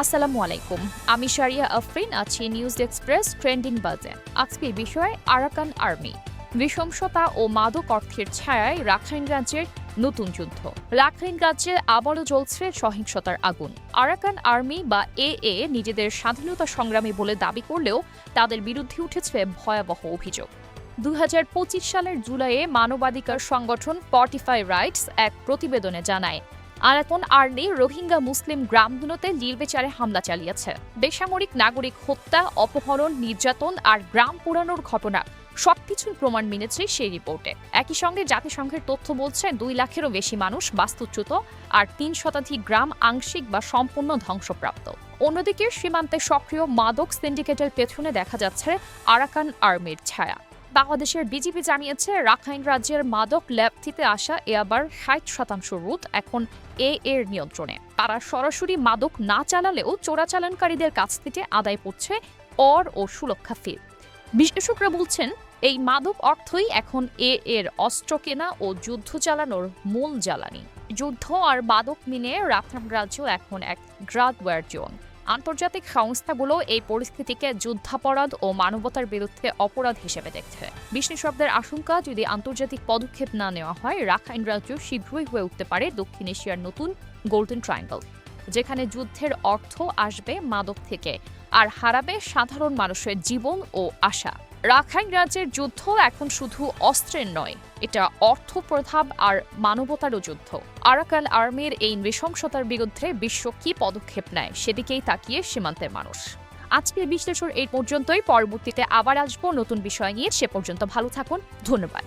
আসসালামু আলাইকুম। আমি শারিয়া আফরিন আছি নিউজ এক্সপ্রেস ট্রেন্ডিং বাজে। আজকের বিষয় আরাকান আর্মি। নৃশংসতা ও মাদক অর্থের ছায়ায় রাখাইন রাজ্যের নতুন যুদ্ধ। রাখাইন রাজ্যে আবারও জ্বলছে সহিংসতার আগুন। আরাকান আর্মি বা এএ নিজেদের স্বাধীনতা সংগ্রামী বলে দাবি করলেও তাদের বিরুদ্ধে উঠেছে ভয়াবহ অভিযোগ। ২০২৫ সালের জুলাইয়ে মানবাধিকার সংগঠন ফর্টিফাই রাইটস এক প্রতিবেদনে জানায়, আরাকান আর্মি রোহিঙ্গা মুসলিম গ্রামগুলোতে নির্বিচারে হামলা চালিয়েছে। বেসামরিক নাগরিক হত্যা, অপহরণ, নির্যাতন আর গ্রাম পোড়ানোর ঘটনা সবকিছুর প্রমাণ মিলেছে সেই রিপোর্টে। একই সঙ্গে জাতিসংঘের তথ্য বলছে ২ লাখেরও বেশি মানুষ বাস্তুচ্যুত আর ৩ শতাধিক গ্রাম আংশিক বা সম্পূর্ণ ধ্বংসপ্রাপ্ত। অন্যদিকে সীমান্তে সক্রিয় মাদক সিন্ডিকেটের পেছনে দেখা যাচ্ছে আরাকান আর্মির ছায়া। বাংলাদেশের বিজিবি জানিয়েছে, রাখাইন রাজ্যের মাদক ল্যাব থেকে আসা আবার ৬০% রুট এখন এর নিয়ন্ত্রণে। তারা সরাসরি মাদক না চালালেও চোরাচালানকারীদের কাছ থেকে আদায় করছে কর ও সুরক্ষা ফি। বিশ্লেষকরা বলছেন, এই মাদক অর্থই এখন এর অস্ত্র কেনা ও যুদ্ধ চালানোর মূল জ্বালানি। যুদ্ধ আর মাদক মিলিয়ে রাখাইন রাজ্য এখন এক ড্রাগ ওয়ার জোন। আন্তর্জাতিক সংস্থাগুলো এই পরিস্থিতিকে যুদ্ধাপরাধ ও মানবতার বিরুদ্ধে অপরাধ হিসেবে দেখছে। বিশেষজ্ঞদের আশঙ্কা, যদি আন্তর্জাতিক পদক্ষেপ না নেওয়া হয়, রাখাইন রাজ্য শীঘ্রই হয়ে উঠতে পারে দক্ষিণ এশিয়ার নতুন গোল্ডেন ট্রায়াঙ্গল, যেখানে যুদ্ধের অর্থ আসবে মাদক থেকে আর হারাবে সাধারণ মানুষের জীবন ও আশা। রাখাইন রাজ্যের যুদ্ধ এখন শুধু অস্ত্রের নয়, এটা অর্থপ্রভাব আর মানবতারও যুদ্ধ। আরাকান আর্মির এই নৃশংসতার বিরুদ্ধে বিশ্ব কি পদক্ষেপ নেয় সেদিকেই তাকিয়ে সীমান্তের মানুষ। আজকের বিশ্লেষণ এই পর্যন্তই। পরবর্তীতে আবার আসবো নতুন বিষয় নিয়ে। সে পর্যন্ত ভালো থাকুন। ধন্যবাদ।